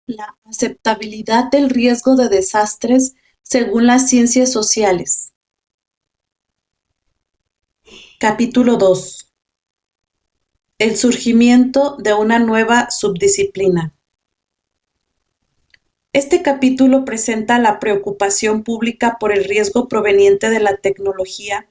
La aceptabilidad del riesgo de desastres según las ciencias sociales. Capítulo 2. El surgimiento de una nueva subdisciplina. Este capítulo presenta la preocupación pública por el riesgo proveniente de la tecnología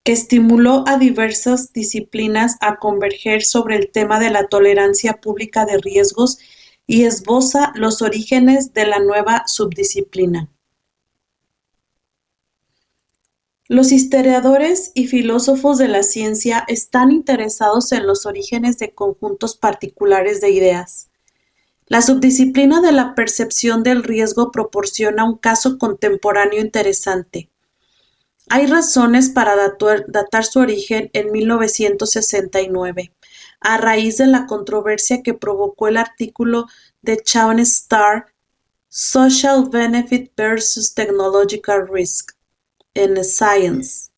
que estimuló a diversas disciplinas a converger sobre el tema de la tolerancia pública de riesgos y esboza los orígenes de la nueva subdisciplina. Los historiadores y filósofos de la ciencia están interesados en los orígenes de conjuntos particulares de ideas. La subdisciplina de la percepción del riesgo proporciona un caso contemporáneo interesante. Hay razones para datar su origen en 1969, a raíz de la controversia que provocó el artículo de Shawn Starr, Social Benefit versus Technological Risk, en Science.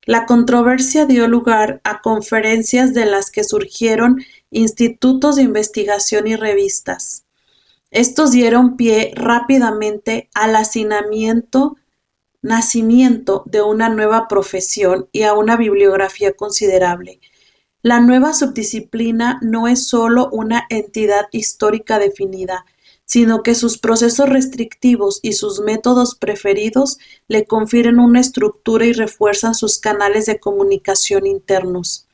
La controversia dio lugar a conferencias de las que surgieron institutos de investigación y revistas. Estos dieron pie rápidamente al nacimiento de una nueva profesión y a una bibliografía considerable. La nueva subdisciplina no es sólo una entidad histórica definida, sino que sus procesos restrictivos y sus métodos preferidos le confieren una estructura y refuerzan sus canales de comunicación internos.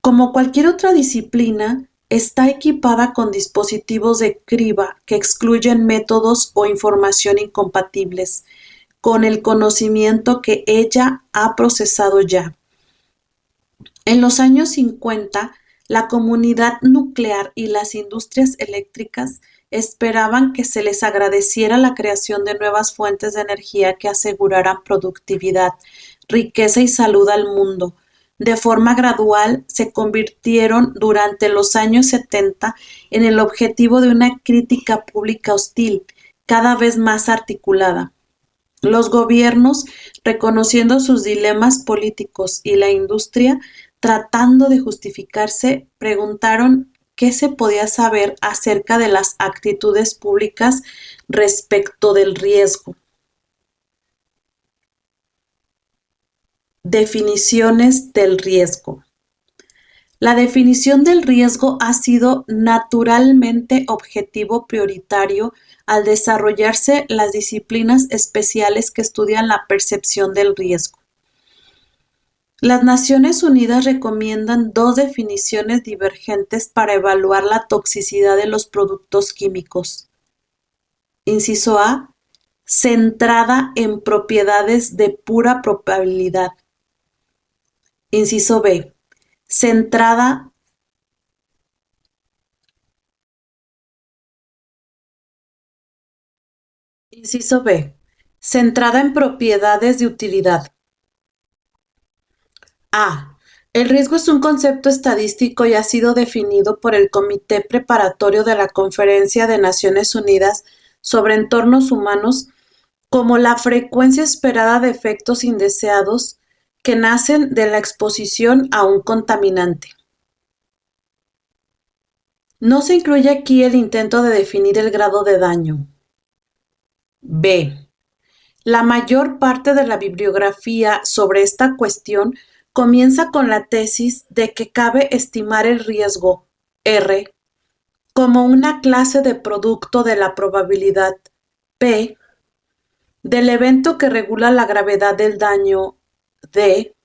Como cualquier otra disciplina, está equipada con dispositivos de criba que excluyen métodos o información incompatibles con el conocimiento que ella ha procesado ya. En los años 50, la comunidad nuclear y las industrias eléctricas esperaban que se les agradeciera la creación de nuevas fuentes de energía que aseguraran productividad, riqueza y salud al mundo. De forma gradual, se convirtieron durante los años 70 en el objetivo de una crítica pública hostil, cada vez más articulada. Los gobiernos, reconociendo sus dilemas políticos, y la industria, tratando de justificarse, preguntaron qué se podía saber acerca de las actitudes públicas respecto del riesgo. Definiciones del riesgo. La definición del riesgo ha sido naturalmente objetivo prioritario al desarrollarse las disciplinas especiales que estudian la percepción del riesgo. Las Naciones Unidas recomiendan dos definiciones divergentes para evaluar la toxicidad de los productos químicos. Inciso A, centrada en propiedades de pura probabilidad. Inciso B, centrada Inciso B, centrada en propiedades de utilidad. A. El riesgo es un concepto estadístico y ha sido definido por el Comité Preparatorio de la Conferencia de Naciones Unidas sobre Entornos Humanos como la frecuencia esperada de efectos indeseados que nacen de la exposición a un contaminante. No se incluye aquí el intento de definir el grado de daño. B. La mayor parte de la bibliografía sobre esta cuestión comienza con la tesis de que cabe estimar el riesgo R como una clase de producto de la probabilidad P del evento que regula la gravedad del daño D,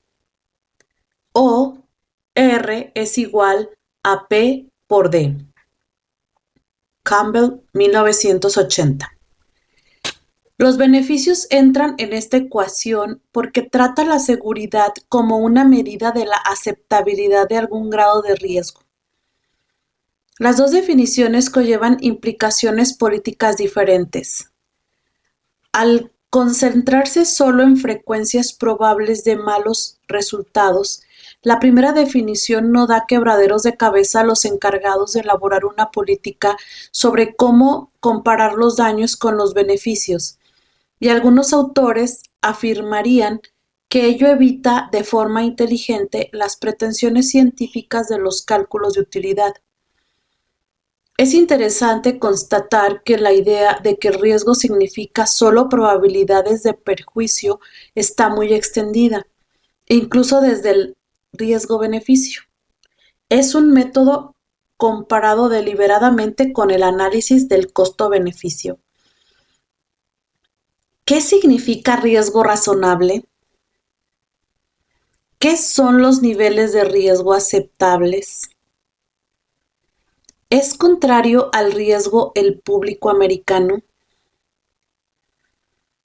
o R es igual a P por D. Campbell, 1980. Los beneficios entran en esta ecuación porque trata la seguridad como una medida de la aceptabilidad de algún grado de riesgo. Las dos definiciones conllevan implicaciones políticas diferentes. Al concentrarse solo en frecuencias probables de malos resultados, la primera definición no da quebraderos de cabeza a los encargados de elaborar una política sobre cómo comparar los daños con los beneficios, y algunos autores afirmarían que ello evita de forma inteligente las pretensiones científicas de los cálculos de utilidad. Es interesante constatar que la idea de que el riesgo significa solo probabilidades de perjuicio está muy extendida, incluso desde el riesgo-beneficio. Es un método comparado deliberadamente con el análisis del costo-beneficio. ¿Qué significa riesgo razonable? ¿Qué son los niveles de riesgo aceptables? ¿Es contrario al riesgo el público americano?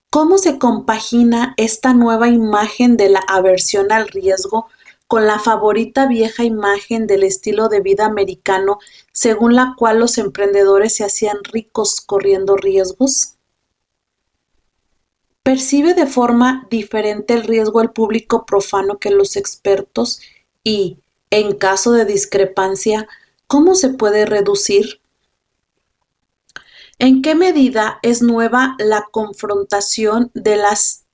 ¿Cómo se compagina esta nueva imagen de la aversión al riesgo con la favorita vieja imagen del estilo de vida americano según la cual los emprendedores se hacían ricos corriendo riesgos? ¿Percibe de forma diferente el riesgo el público profano que los expertos y, en caso de discrepancia, cómo se puede reducir? ¿En qué medida es nueva la confrontación de las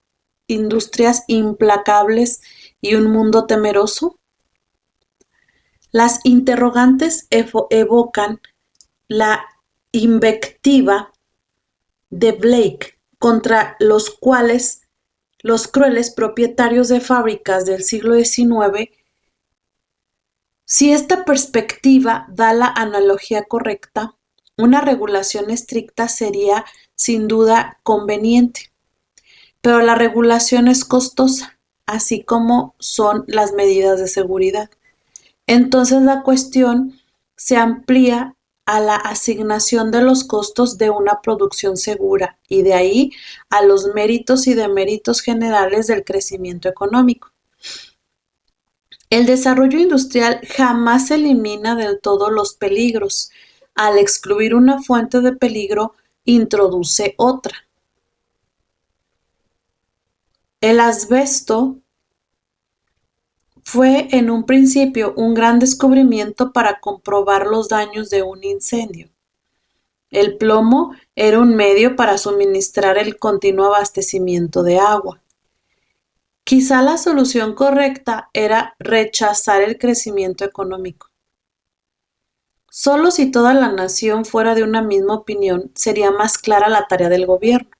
industrias implacables y un mundo temeroso? Las interrogantes evocan la invectiva de Blake contra los cuales los crueles propietarios de fábricas del siglo XIX. Si esta perspectiva da la analogía correcta, una regulación estricta sería sin duda conveniente, pero la regulación es costosa, así como son las medidas de seguridad. Entonces la cuestión se amplía a la asignación de los costos de una producción segura y de ahí a los méritos y deméritos generales del crecimiento económico. El desarrollo industrial jamás elimina del todo los peligros. Al excluir una fuente de peligro, introduce otra. El asbesto fue en un principio un gran descubrimiento para comprobar los daños de un incendio. El plomo era un medio para suministrar el continuo abastecimiento de agua. Quizá la solución correcta era rechazar el crecimiento económico. Solo si toda la nación fuera de una misma opinión sería más clara la tarea del gobierno.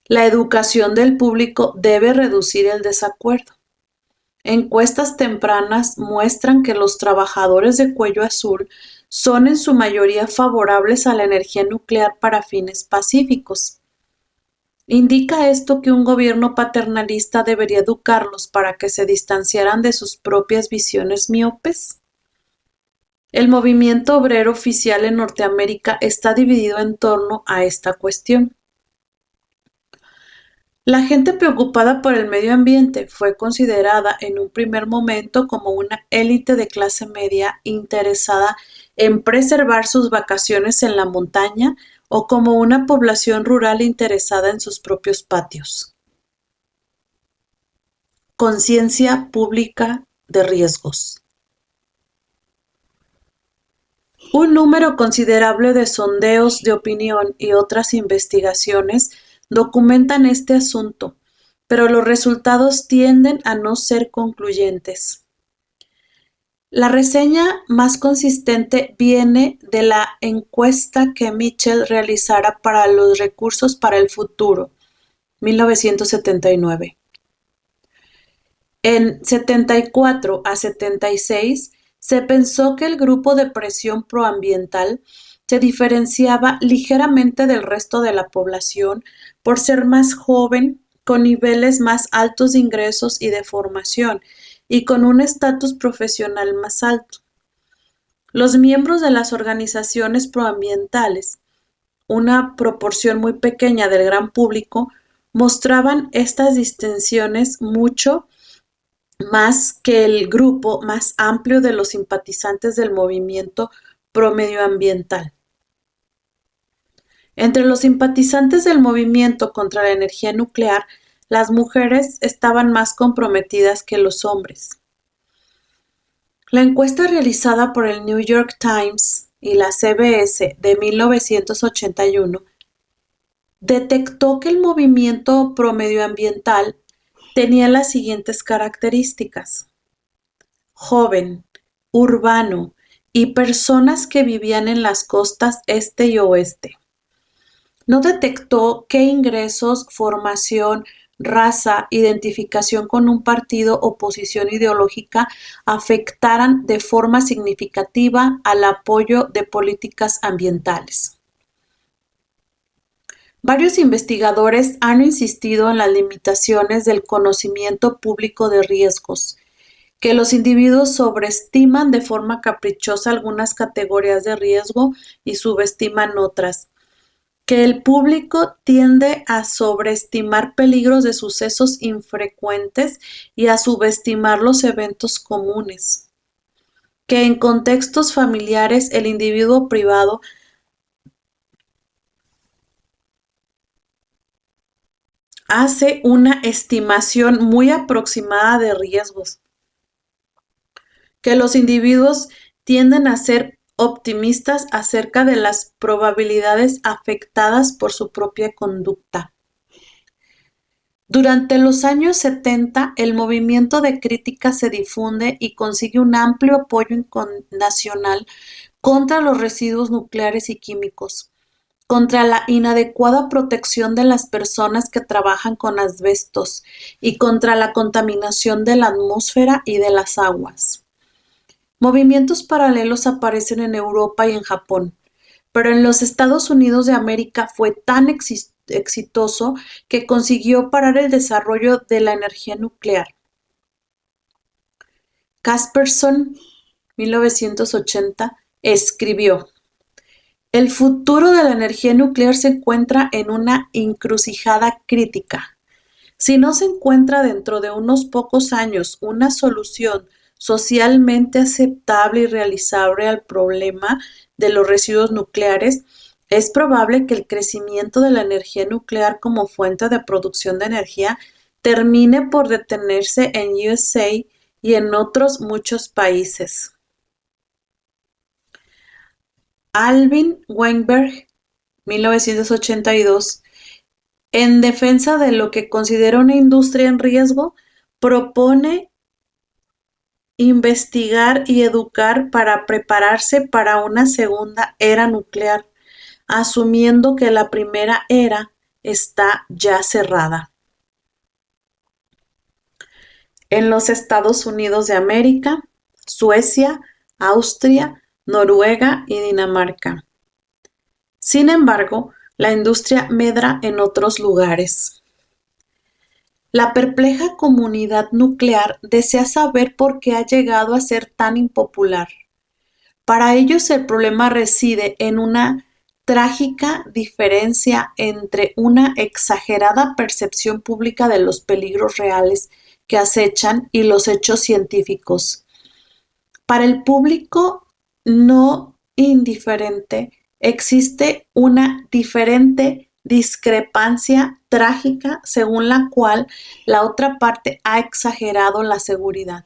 La educación del público debe reducir el desacuerdo. Encuestas tempranas muestran que los trabajadores de cuello azul son en su mayoría favorables a la energía nuclear para fines pacíficos. ¿Indica esto que un gobierno paternalista debería educarlos para que se distanciaran de sus propias visiones miopes? El movimiento obrero oficial en Norteamérica está dividido en torno a esta cuestión. La gente preocupada por el medio ambiente fue considerada en un primer momento como una élite de clase media interesada en preservar sus vacaciones en la montaña o como una población rural interesada en sus propios patios. Conciencia pública de riesgos. Un número considerable de sondeos de opinión y otras investigaciones documentan este asunto, pero los resultados tienden a no ser concluyentes. La reseña más consistente viene de la encuesta que Mitchell realizara para los recursos para el futuro, 1979. En 74 a 76 se pensó que el grupo de presión proambiental se diferenciaba ligeramente del resto de la población por ser más joven, con niveles más altos de ingresos y de formación, y con un estatus profesional más alto. Los miembros de las organizaciones proambientales, una proporción muy pequeña del gran público, mostraban estas distinciones mucho más que el grupo más amplio de los simpatizantes del movimiento promedioambiental. Entre los simpatizantes del movimiento contra la energía nuclear, las mujeres estaban más comprometidas que los hombres. La encuesta realizada por el New York Times y la CBS de 1981 detectó que el movimiento promedioambiental tenía las siguientes características: joven, urbano, y personas que vivían en las costas este y oeste. No detectó qué ingresos, formación, raza, identificación con un partido o posición ideológica afectaran de forma significativa al apoyo de políticas ambientales. Varios investigadores han insistido en las limitaciones del conocimiento público de riesgos, que los individuos sobreestiman de forma caprichosa algunas categorías de riesgo y subestiman otras, que el público tiende a sobreestimar peligros de sucesos infrecuentes y a subestimar los eventos comunes, que en contextos familiares el individuo privado hace una estimación muy aproximada de riesgos, que los individuos tienden a ser optimistas acerca de las probabilidades afectadas por su propia conducta. Durante los años 70, el movimiento de crítica se difunde y consigue un amplio apoyo nacional contra los residuos nucleares y químicos, contra la inadecuada protección de las personas que trabajan con asbestos y contra la contaminación de la atmósfera y de las aguas. Movimientos paralelos aparecen en Europa y en Japón, pero en los Estados Unidos de América fue tan exitoso que consiguió parar el desarrollo de la energía nuclear. Casperson, 1980, escribió: "El futuro de la energía nuclear se encuentra en una encrucijada crítica. Si no se encuentra dentro de unos pocos años una solución socialmente aceptable y realizable al problema de los residuos nucleares, es probable que el crecimiento de la energía nuclear como fuente de producción de energía termine por detenerse en USA y en otros muchos países". Alvin Weinberg, 1982, en defensa de lo que considera una industria en riesgo, propone investigar y educar para prepararse para una segunda era nuclear, asumiendo que la primera era está ya cerrada. En los Estados Unidos de América, Suecia, Austria, Noruega y Dinamarca. Sin embargo, la industria medra en otros lugares. La perpleja comunidad nuclear desea saber por qué ha llegado a ser tan impopular. Para ellos el problema reside en una trágica diferencia entre una exagerada percepción pública de los peligros reales que acechan y los hechos científicos. Para el público no indiferente existe una diferente discrepancia trágica según la cual la otra parte ha exagerado la seguridad.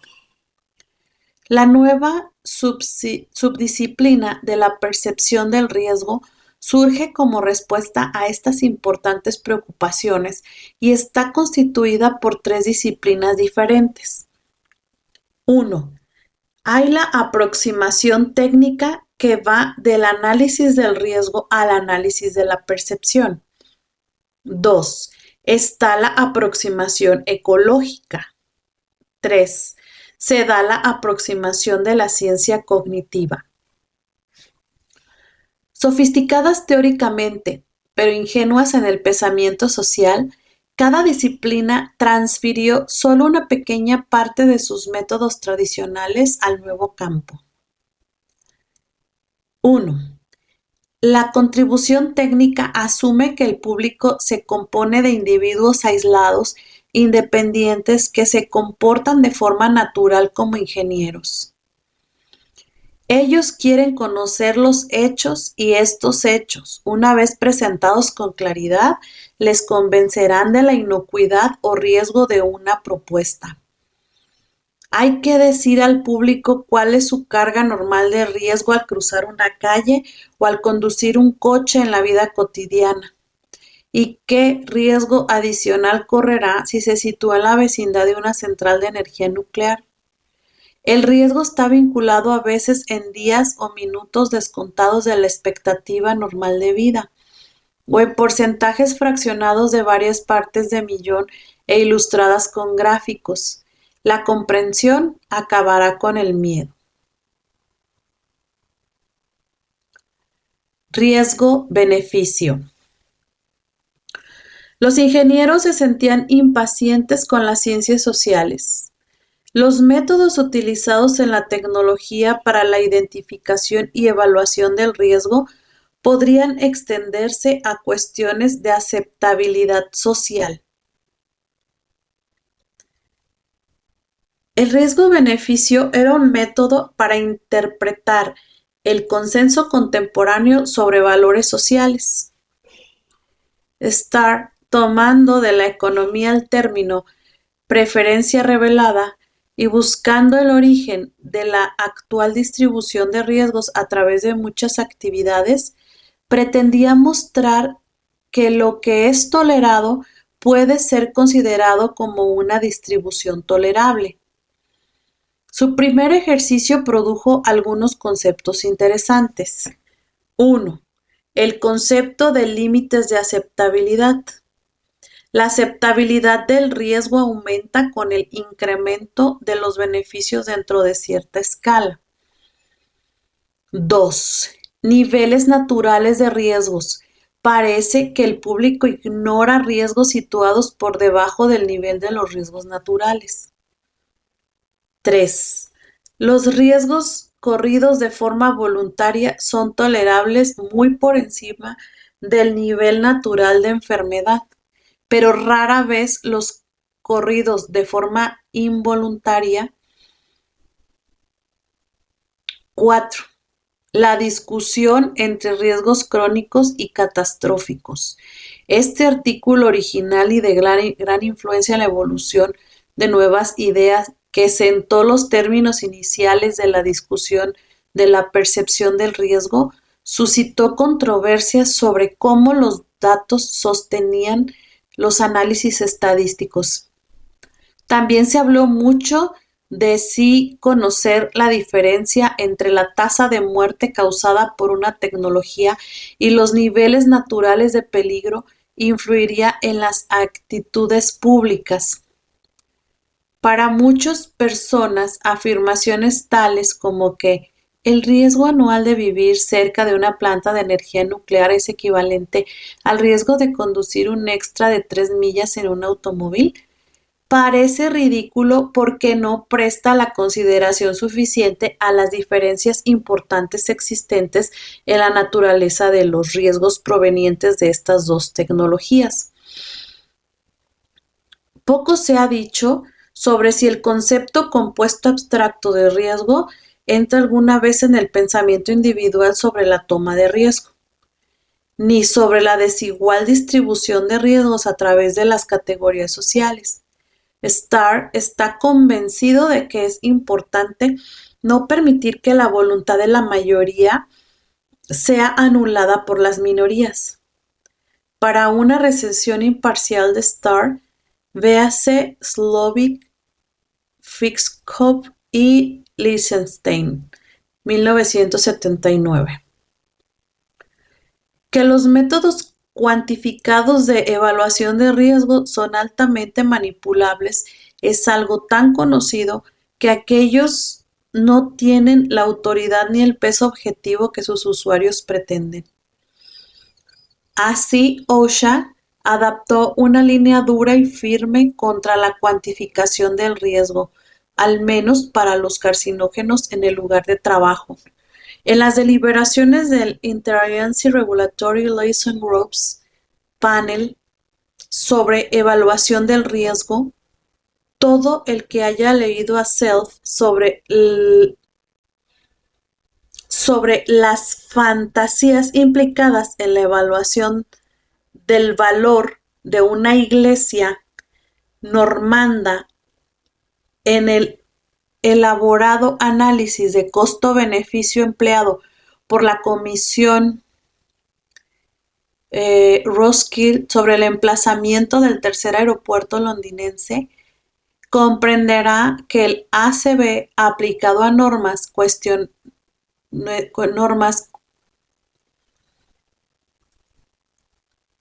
La nueva subdisciplina de la percepción del riesgo surge como respuesta a estas importantes preocupaciones y está constituida por tres disciplinas diferentes. 1. Hay la aproximación técnica que va del análisis del riesgo al análisis de la percepción. 2. Está la aproximación ecológica. 3. Se da la aproximación de la ciencia cognitiva. Sofisticadas teóricamente, pero ingenuas en el pensamiento social, cada disciplina transfirió solo una pequeña parte de sus métodos tradicionales al nuevo campo. 1. La contribución técnica asume que el público se compone de individuos aislados, independientes, que se comportan de forma natural como ingenieros. Ellos quieren conocer los hechos y estos hechos, una vez presentados con claridad, les convencerán de la inocuidad o riesgo de una propuesta. Hay que decir al público cuál es su carga normal de riesgo al cruzar una calle o al conducir un coche en la vida cotidiana, y qué riesgo adicional correrá si se sitúa en la vecindad de una central de energía nuclear. El riesgo está vinculado a veces en días o minutos descontados de la expectativa normal de vida, o en porcentajes fraccionados de varias partes de millón e ilustradas con gráficos. La comprensión acabará con el miedo. Riesgo-beneficio. Los ingenieros se sentían impacientes con las ciencias sociales. Los métodos utilizados en la tecnología para la identificación y evaluación del riesgo podrían extenderse a cuestiones de aceptabilidad social. El riesgo-beneficio era un método para interpretar el consenso contemporáneo sobre valores sociales. Starr, tomando de la economía el término preferencia revelada y buscando el origen de la actual distribución de riesgos a través de muchas actividades, pretendía mostrar que lo que es tolerado puede ser considerado como una distribución tolerable. Su primer ejercicio produjo algunos conceptos interesantes. 1. El concepto de límites de aceptabilidad. La aceptabilidad del riesgo aumenta con el incremento de los beneficios dentro de cierta escala. 2. Niveles naturales de riesgos. Parece que el público ignora riesgos situados por debajo del nivel de los riesgos naturales. 3. Los riesgos corridos de forma voluntaria son tolerables muy por encima del nivel natural de enfermedad, pero rara vez los corridos de forma involuntaria. 4. La discusión entre riesgos crónicos y catastróficos. Este artículo original y de gran influencia en la evolución de nuevas ideas que sentó los términos iniciales de la discusión de la percepción del riesgo, suscitó controversias sobre cómo los datos sostenían los análisis estadísticos. También se habló mucho de si conocer la diferencia entre la tasa de muerte causada por una tecnología y los niveles naturales de peligro influiría en las actitudes públicas. Para muchas personas, afirmaciones tales como que el riesgo anual de vivir cerca de una planta de energía nuclear es equivalente al riesgo de conducir un extra de 3 millas en un automóvil, parece ridículo porque no presta la consideración suficiente a las diferencias importantes existentes en la naturaleza de los riesgos provenientes de estas dos tecnologías. Poco se ha dicho sobre si el concepto compuesto abstracto de riesgo entra alguna vez en el pensamiento individual sobre la toma de riesgo, ni sobre la desigual distribución de riesgos a través de las categorías sociales. Starr está convencido de que es importante no permitir que la voluntad de la mayoría sea anulada por las minorías. Para una recensión imparcial de Starr, véase Slovic, Fixkov y Lichtenstein, 1979. Que los métodos cuantificados de evaluación de riesgo son altamente manipulables es algo tan conocido que aquellos no tienen la autoridad ni el peso objetivo que sus usuarios pretenden. Así, OSHA adoptó una línea dura y firme contra la cuantificación del riesgo, al menos para los carcinógenos en el lugar de trabajo. En las deliberaciones del Interagency Regulatory Liaison Groups Panel sobre evaluación del riesgo, todo el que haya leído a Self sobre las fantasías implicadas en la evaluación del valor de una iglesia normanda en el elaborado análisis de costo-beneficio empleado por la Comisión Roskill sobre el emplazamiento del tercer aeropuerto londinense, comprenderá que el ACB aplicado a normas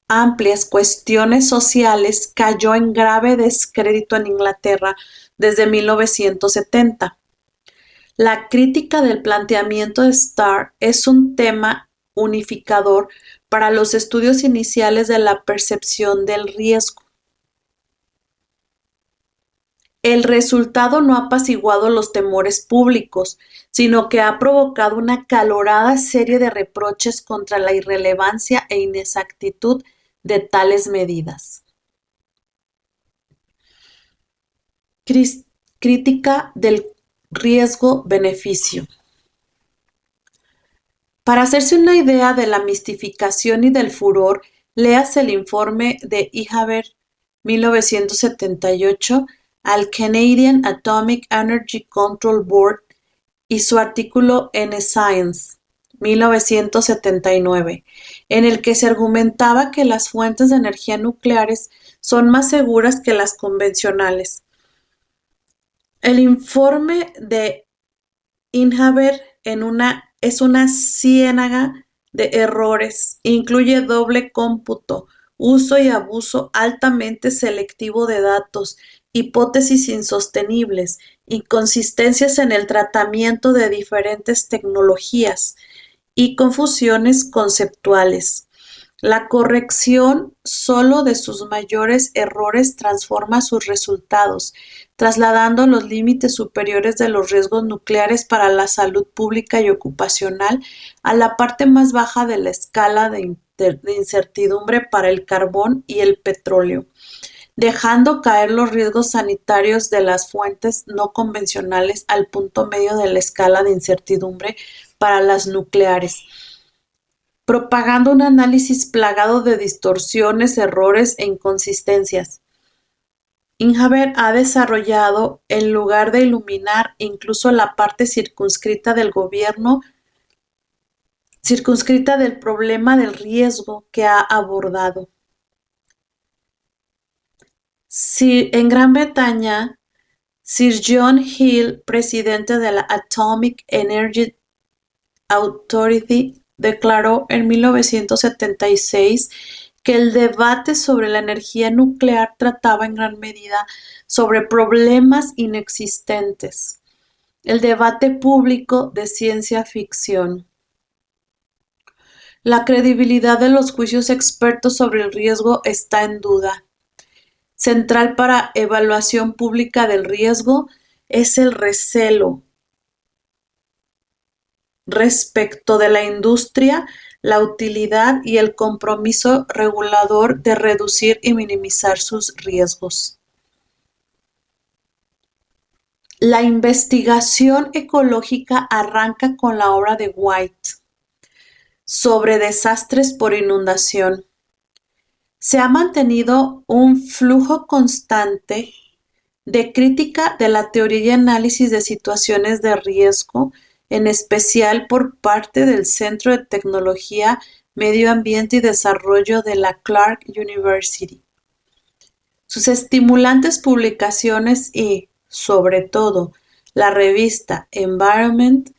amplias cuestiones sociales cayó en grave descrédito en Inglaterra desde 1970. La crítica del planteamiento de Starr es un tema unificador para los estudios iniciales de la percepción del riesgo. El resultado no ha apaciguado los temores públicos, sino que ha provocado una acalorada serie de reproches contra la irrelevancia e inexactitud de tales medidas. Crítica del riesgo-beneficio. Para hacerse una idea de la mistificación y del furor, léase el informe de Ihaber 1978 al Canadian Atomic Energy Control Board y su artículo en Science 1979, en el que se argumentaba que las fuentes de energía nucleares son más seguras que las convencionales. El informe de Ihaber es una ciénaga de errores, incluye doble cómputo, uso y abuso altamente selectivo de datos, hipótesis insostenibles, inconsistencias en el tratamiento de diferentes tecnologías y confusiones conceptuales. La corrección solo de sus mayores errores transforma sus resultados, trasladando los límites superiores de los riesgos nucleares para la salud pública y ocupacional a la parte más baja de la escala de incertidumbre para el carbón y el petróleo, dejando caer los riesgos sanitarios de las fuentes no convencionales al punto medio de la escala de incertidumbre para las nucleares, propagando un análisis plagado de distorsiones, errores e inconsistencias. Ihaber ha desarrollado, en lugar de iluminar, incluso la parte circunscrita del problema del riesgo que ha abordado. En Gran Bretaña, Sir John Hill, presidente de la Atomic Energy Authority, declaró en 1976 que el debate sobre la energía nuclear trataba en gran medida sobre problemas inexistentes, el debate público de ciencia ficción. La credibilidad de los juicios expertos sobre el riesgo está en duda. Central para evaluación pública del riesgo es el recelo respecto de la industria, la utilidad y el compromiso regulador de reducir y minimizar sus riesgos. La investigación ecológica arranca con la obra de White sobre desastres por inundación. Se ha mantenido un flujo constante de crítica de la teoría y análisis de situaciones de riesgo, en especial por parte del Centro de Tecnología, Medio Ambiente y Desarrollo de la Clark University. Sus estimulantes publicaciones y, sobre todo, la revista Environment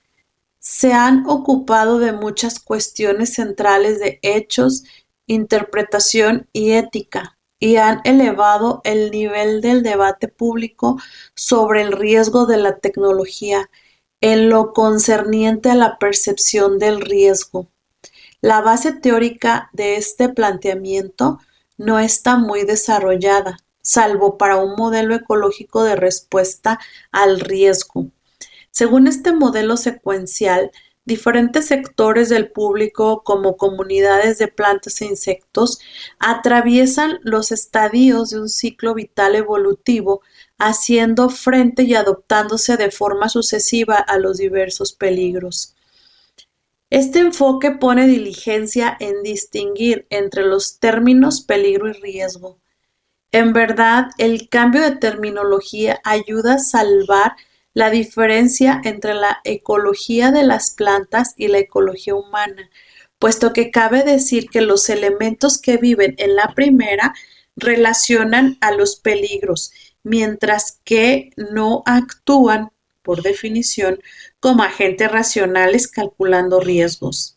se han ocupado de muchas cuestiones centrales de hechos, interpretación y ética, y han elevado el nivel del debate público sobre el riesgo de la tecnología en lo concerniente a la percepción del riesgo. La base teórica de este planteamiento no está muy desarrollada, salvo para un modelo ecológico de respuesta al riesgo. Según este modelo secuencial, diferentes sectores del público, como comunidades de plantas e insectos, atraviesan los estadios de un ciclo vital evolutivo, haciendo frente y adaptándose de forma sucesiva a los diversos peligros. Este enfoque pone diligencia en distinguir entre los términos peligro y riesgo. En verdad, el cambio de terminología ayuda a salvar la diferencia entre la ecología de las plantas y la ecología humana, puesto que cabe decir que los elementos que viven en la primera relacionan a los peligros mientras que no actúan, por definición, como agentes racionales calculando riesgos.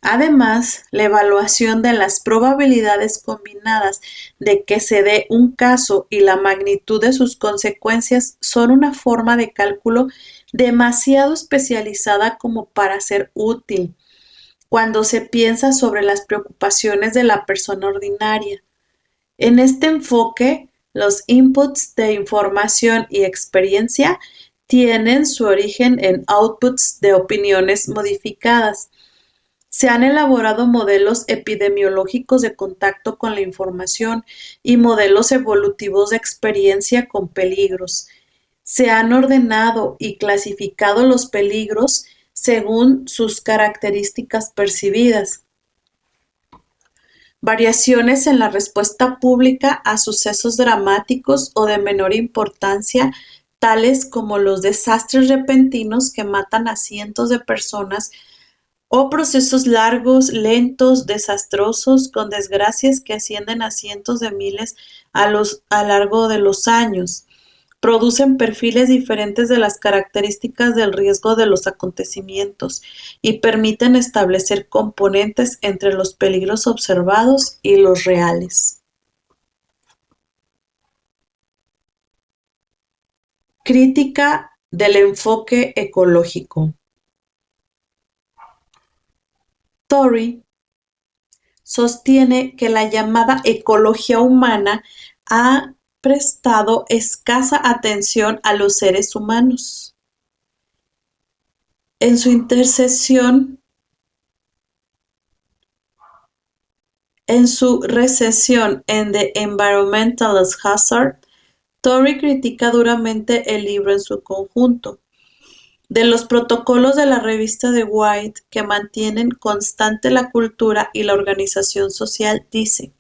Además, la evaluación de las probabilidades combinadas de que se dé un caso y la magnitud de sus consecuencias son una forma de cálculo demasiado especializada como para ser útil cuando se piensa sobre las preocupaciones de la persona ordinaria. En este enfoque, los inputs de información y experiencia tienen su origen en outputs de opiniones modificadas. Se han elaborado modelos epidemiológicos de contacto con la información y modelos evolutivos de experiencia con peligros. Se han ordenado y clasificado los peligros según sus características percibidas. Variaciones en la respuesta pública a sucesos dramáticos o de menor importancia, tales como los desastres repentinos que matan a cientos de personas o procesos largos, lentos, desastrosos, con desgracias que ascienden a cientos de miles a lo largo de los años. Producen perfiles diferentes de las características del riesgo de los acontecimientos y permiten establecer componentes entre los peligros observados y los reales. Crítica del enfoque ecológico. Torrey sostiene que la llamada ecología humana ha prestado escasa atención a los seres humanos. En su recesión en The Environmentalist Hazard, Torrey critica duramente el libro en su conjunto. De los protocolos de la revista de White que mantienen constante la cultura y la organización social, dice: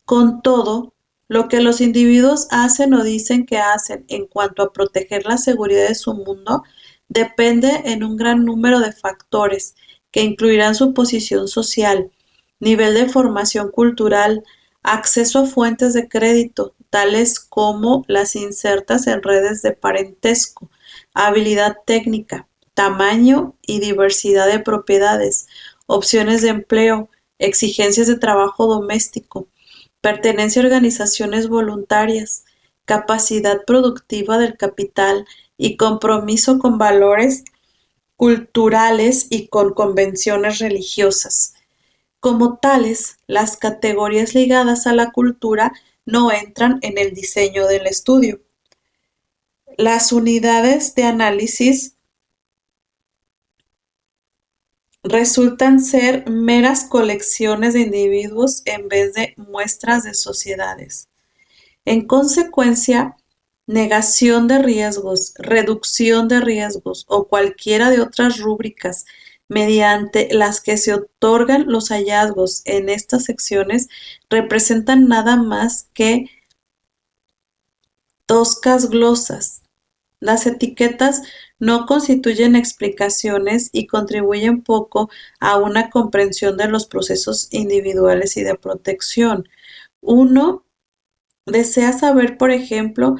con todo, lo que los individuos hacen o dicen que hacen en cuanto a proteger la seguridad de su mundo depende en un gran número de factores que incluirán su posición social, nivel de formación cultural, acceso a fuentes de crédito, tales como las insertas en redes de parentesco, habilidad técnica, tamaño y diversidad de propiedades, opciones de empleo, exigencias de trabajo doméstico, pertenencia a organizaciones voluntarias, capacidad productiva del capital y compromiso con valores culturales y con convenciones religiosas. Como tales, las categorías ligadas a la cultura no entran en el diseño del estudio. Las unidades de análisis resultan ser meras colecciones de individuos en vez de muestras de sociedades. En consecuencia, negación de riesgos, reducción de riesgos o cualquiera de otras rúbricas mediante las que se otorgan los hallazgos en estas secciones representan nada más que toscas glosas. Las etiquetas no constituyen explicaciones y contribuyen poco a una comprensión de los procesos individuales y de protección. Uno desea saber, por ejemplo,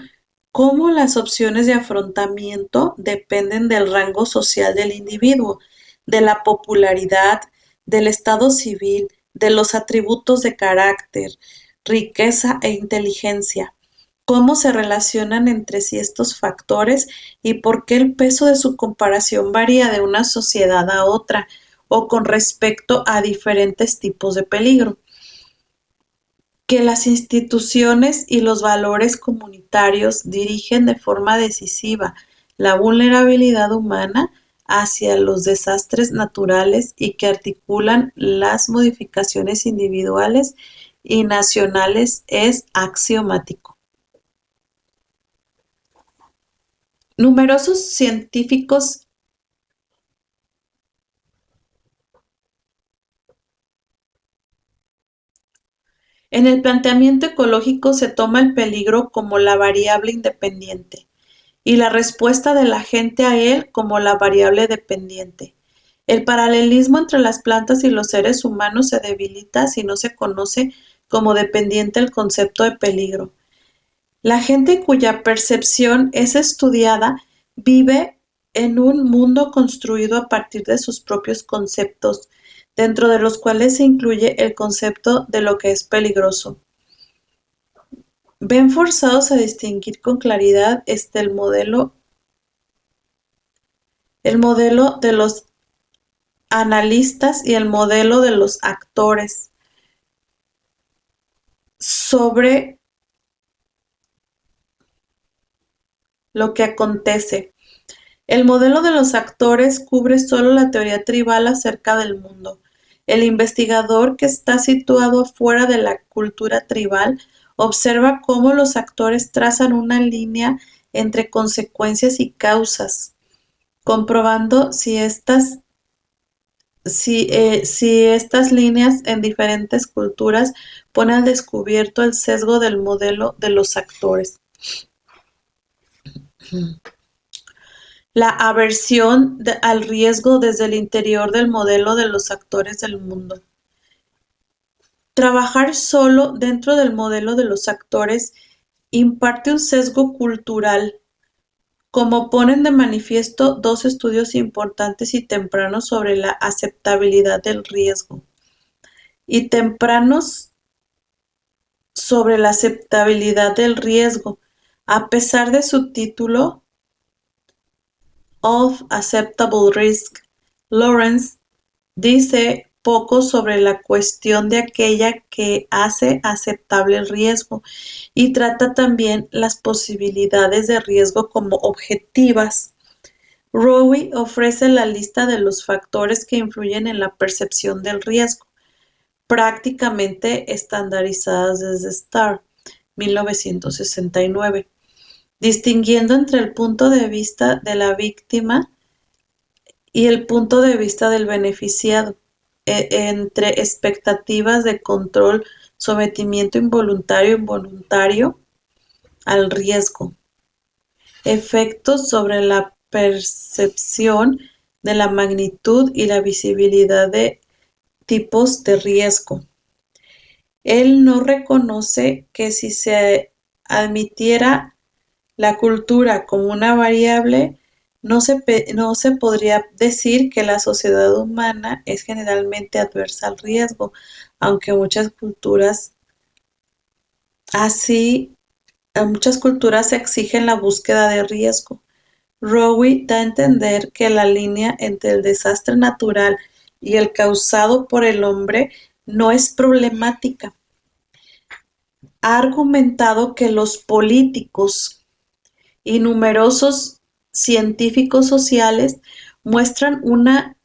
cómo las opciones de afrontamiento dependen del rango social del individuo, de la popularidad, del estado civil, de los atributos de carácter, riqueza e inteligencia. Cómo se relacionan entre sí estos factores y por qué el peso de su comparación varía de una sociedad a otra o con respecto a diferentes tipos de peligro. Que las instituciones y los valores comunitarios dirigen de forma decisiva la vulnerabilidad humana hacia los desastres naturales y que articulan las modificaciones individuales y nacionales es axiomático. Numerosos científicos en el planteamiento ecológico se toma el peligro como la variable independiente y la respuesta de la gente a él como la variable dependiente. El paralelismo entre las plantas y los seres humanos se debilita si no se conoce como dependiente el concepto de peligro. La gente cuya percepción es estudiada vive en un mundo construido a partir de sus propios conceptos, dentro de los cuales se incluye el concepto de lo que es peligroso. Ven forzados a distinguir con claridad el modelo de los analistas y el modelo de los actores sobre lo que acontece. El modelo de los actores cubre solo la teoría tribal acerca del mundo. El investigador, que está situado fuera de la cultura tribal, observa cómo los actores trazan una línea entre consecuencias y causas, comprobando si estas líneas en diferentes culturas ponen al descubierto el sesgo del modelo de los actores. La aversión al riesgo desde el interior del modelo de los actores del mundo. Trabajar solo dentro del modelo de los actores imparte un sesgo cultural, como ponen de manifiesto dos estudios importantes y tempranos sobre la aceptabilidad del riesgo, y tempranos sobre la aceptabilidad del riesgo, a pesar de su título of Acceptable Risk. Lawrence dice poco sobre la cuestión de aquella que hace aceptable el riesgo y trata también las posibilidades de riesgo como objetivas. Rowe ofrece la lista de los factores que influyen en la percepción del riesgo, prácticamente estandarizadas desde Starr, 1969, distinguiendo entre el punto de vista de la víctima y el punto de vista del beneficiado, entre expectativas de control, sometimiento involuntario e involuntario al riesgo, efectos sobre la percepción de la magnitud y la visibilidad de tipos de riesgo. Él no reconoce que si se admitiera la cultura como una variable, no se podría decir que la sociedad humana es generalmente adversa al riesgo, aunque muchas culturas exigen la búsqueda de riesgo. Rowe da a entender que la línea entre el desastre natural y el causado por el hombre no es problemática. Ha argumentado que los políticos y numerosos científicos sociales muestran una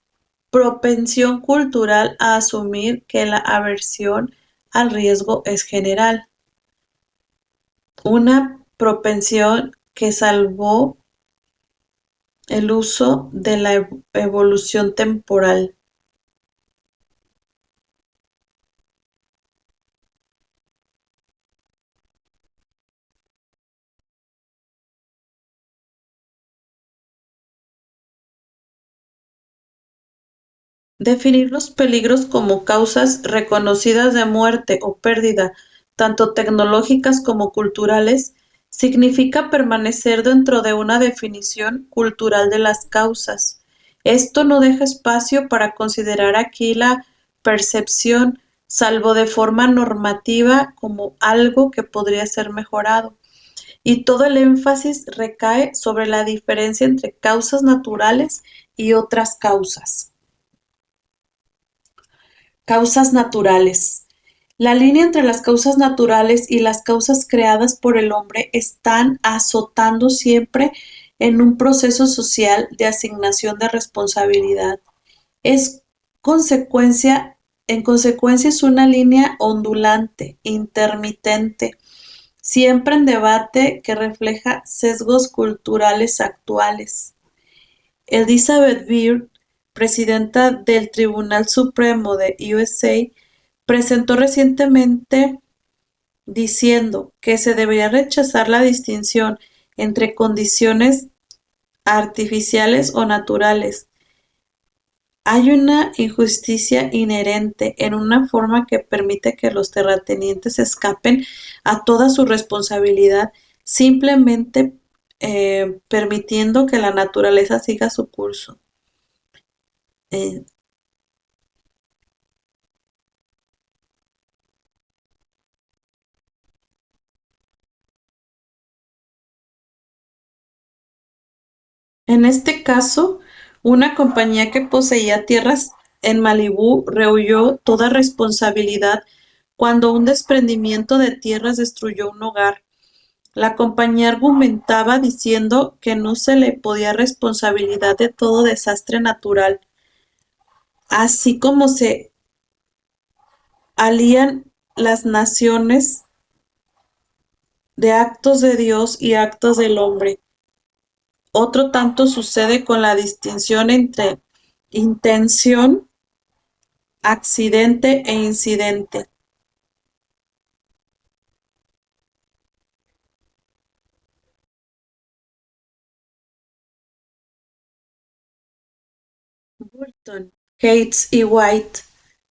propensión cultural a asumir que la aversión al riesgo es general, una propensión que salvó el uso de la evolución temporal. Definir los peligros como causas reconocidas de muerte o pérdida, tanto tecnológicas como culturales, significa permanecer dentro de una definición cultural de las causas. Esto no deja espacio para considerar aquí la percepción, salvo de forma normativa, como algo que podría ser mejorado. Y todo el énfasis recae sobre la diferencia entre causas naturales y otras causas. Causas naturales. La línea entre las causas naturales y las causas creadas por el hombre están azotando siempre en un proceso social de asignación de responsabilidad. En consecuencia es una línea ondulante, intermitente, siempre en debate, que refleja sesgos culturales actuales. Elizabeth Beard, presidenta del Tribunal Supremo de USA, presentó recientemente diciendo que se debería rechazar la distinción entre condiciones artificiales o naturales. Hay una injusticia inherente en una forma que permite que los terratenientes escapen a toda su responsabilidad simplemente permitiendo que la naturaleza siga su curso. Eh, en este caso, una compañía que poseía tierras en Malibú rehuyó toda responsabilidad cuando un desprendimiento de tierras destruyó un hogar. La compañía argumentaba diciendo que no se le podía responsabilidad de todo desastre natural, así como se alían las naciones de actos de Dios y actos del hombre. Otro tanto sucede con la distinción entre intención, accidente e incidente. Burton, Cates y White,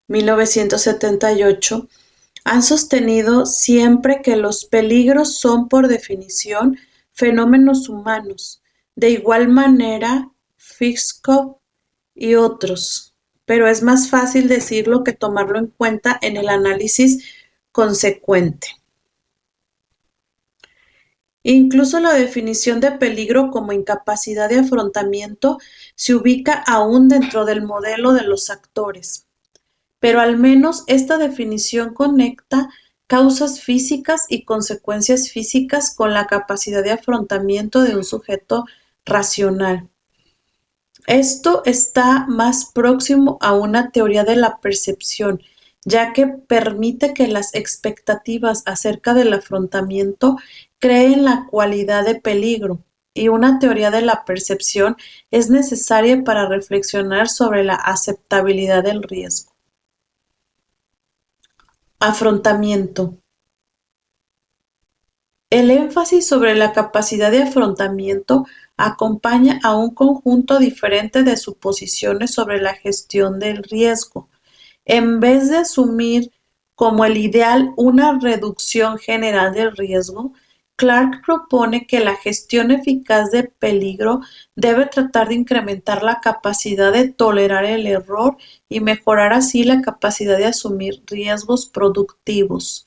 1978, han sostenido siempre que los peligros son por definición fenómenos humanos, de igual manera Fishkov y otros, pero es más fácil decirlo que tomarlo en cuenta en el análisis consecuente. Incluso la definición de peligro como incapacidad de afrontamiento se ubica aún dentro del modelo de los actores, pero al menos esta definición conecta causas físicas y consecuencias físicas con la capacidad de afrontamiento de un sujeto racional. Esto está más próximo a una teoría de la percepción, ya que permite que las expectativas acerca del afrontamiento creen la cualidad de peligro, y una teoría de la percepción es necesaria para reflexionar sobre la aceptabilidad del riesgo. Afrontamiento. El énfasis sobre la capacidad de afrontamiento acompaña a un conjunto diferente de suposiciones sobre la gestión del riesgo. En vez de asumir como el ideal una reducción general del riesgo, Clark propone que la gestión eficaz de peligro debe tratar de incrementar la capacidad de tolerar el error y mejorar así la capacidad de asumir riesgos productivos.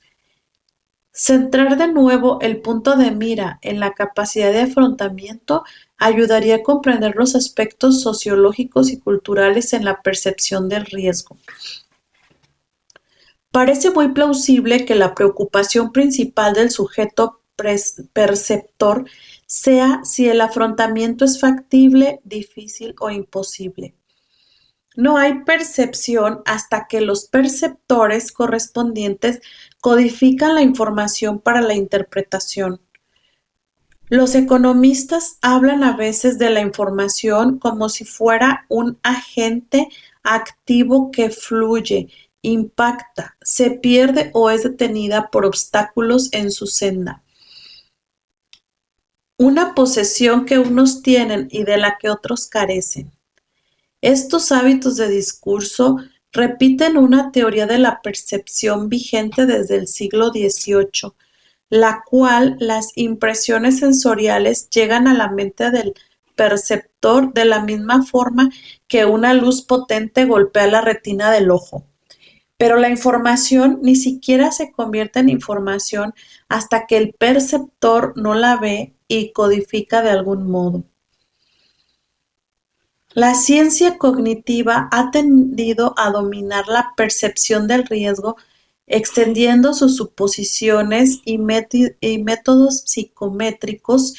Centrar de nuevo el punto de mira en la capacidad de afrontamiento ayudaría a comprender los aspectos sociológicos y culturales en la percepción del riesgo. Parece muy plausible que la preocupación principal del sujeto perceptor sea si el afrontamiento es factible, difícil o imposible. No hay percepción hasta que los perceptores correspondientes codifican la información para la interpretación. Los economistas hablan a veces de la información como si fuera un agente activo que fluye, impacta, se pierde o es detenida por obstáculos en su senda. Una posesión que unos tienen y de la que otros carecen. Estos hábitos de discurso repiten una teoría de la percepción vigente desde el siglo XVIII, la cual las impresiones sensoriales llegan a la mente del perceptor de la misma forma que una luz potente golpea la retina del ojo. Pero la información ni siquiera se convierte en información hasta que el perceptor no la ve y codifica de algún modo. La ciencia cognitiva ha tendido a dominar la percepción del riesgo, extendiendo sus suposiciones y métodos psicométricos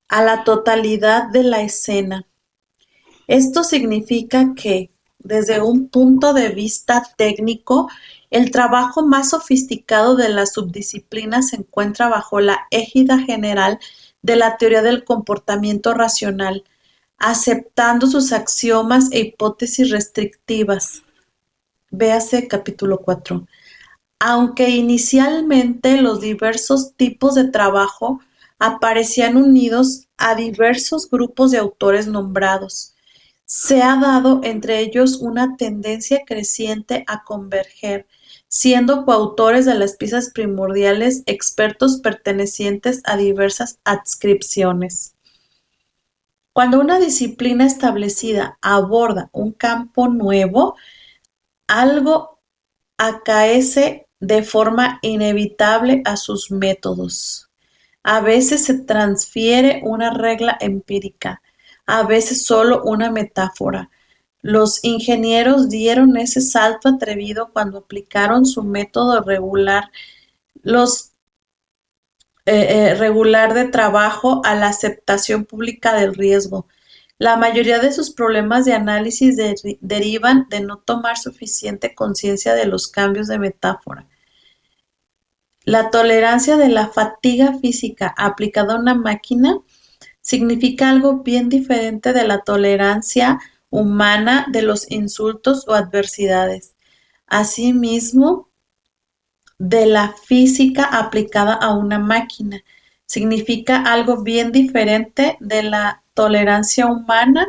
a la totalidad de la escena. Esto significa que, desde un punto de vista técnico, el trabajo más sofisticado de la subdisciplina se encuentra bajo la égida general de la teoría del comportamiento racional, aceptando sus axiomas e hipótesis restrictivas. Véase capítulo 4. Aunque inicialmente los diversos tipos de trabajo aparecían unidos a diversos grupos de autores nombrados, Se ha dado entre ellos una tendencia creciente a converger, siendo coautores de las piezas primordiales expertos pertenecientes a diversas adscripciones. Cuando una disciplina establecida aborda un campo nuevo, algo acaece de forma inevitable a sus métodos. A veces se transfiere una regla empírica, a veces solo una metáfora. Los ingenieros dieron ese salto atrevido cuando aplicaron su método los, regular de trabajo a la aceptación pública del riesgo. La mayoría de sus problemas de análisis derivan de no tomar suficiente conciencia de los cambios de metáfora. La tolerancia de la fatiga física aplicada a una máquina significa algo bien diferente de la tolerancia humana de los insultos o adversidades. Asimismo, de la física aplicada a una máquina. Significa algo bien diferente de la tolerancia humana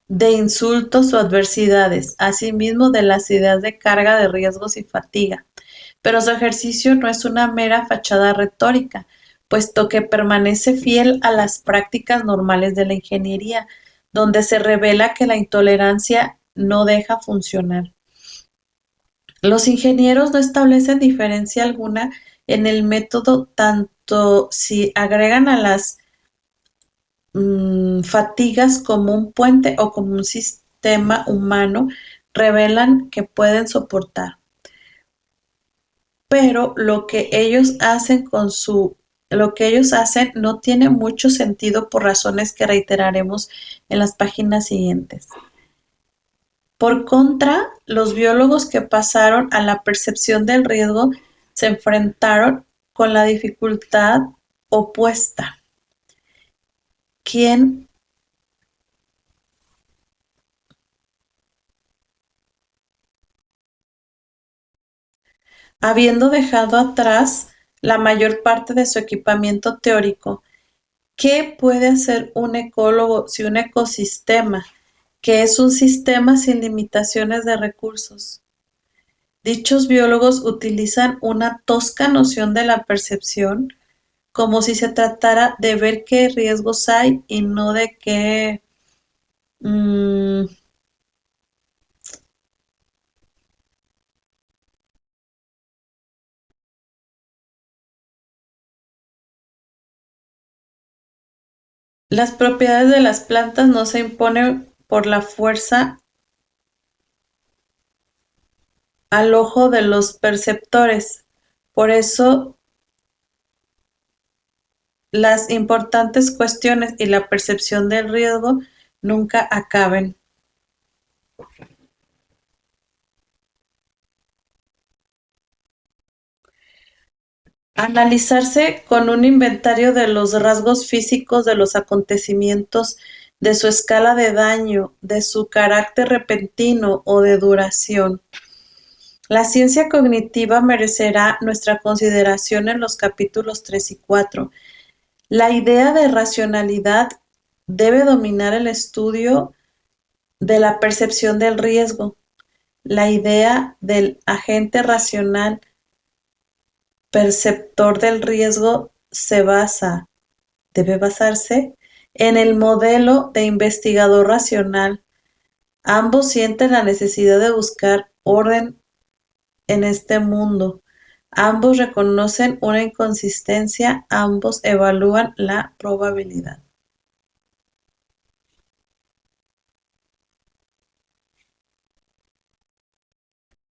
de insultos o adversidades, asimismo de las ideas de carga de riesgos y fatiga. Pero su ejercicio no es una mera fachada retórica, puesto que permanece fiel a las prácticas normales de la ingeniería, donde se revela que la intolerancia no deja funcionar. Los ingenieros no establecen diferencia alguna en el método tanto si agregan a las fatigas como un puente o como un sistema humano revelan que pueden soportar. Pero lo que ellos hacen no tiene mucho sentido por razones que reiteraremos en las páginas siguientes. Por contra, los biólogos que pasaron a la percepción del riesgo se enfrentaron con la dificultad opuesta. Quien habiendo dejado atrás la mayor parte de su equipamiento teórico, ¿qué puede hacer un ecólogo si un ecosistema, que es un sistema sin limitaciones de recursos? Dichos biólogos utilizan una tosca noción de la percepción como si se tratara de ver qué riesgos hay y no de qué. mm, las propiedades de las plantas no se imponen por la fuerza al ojo de los perceptores. Por eso, las importantes cuestiones y la percepción del riesgo nunca acaben. Analizarse con un inventario de los rasgos físicos de los acontecimientos, de su escala de daño, de su carácter repentino o de duración. La ciencia cognitiva merecerá nuestra consideración en los capítulos 3 y 4. La idea de racionalidad debe dominar el estudio de la percepción del riesgo. La idea del agente racional perceptor del riesgo debe basarse en el modelo de investigador racional. Ambos sienten la necesidad de buscar orden en este mundo. Ambos reconocen una inconsistencia, ambos evalúan la probabilidad.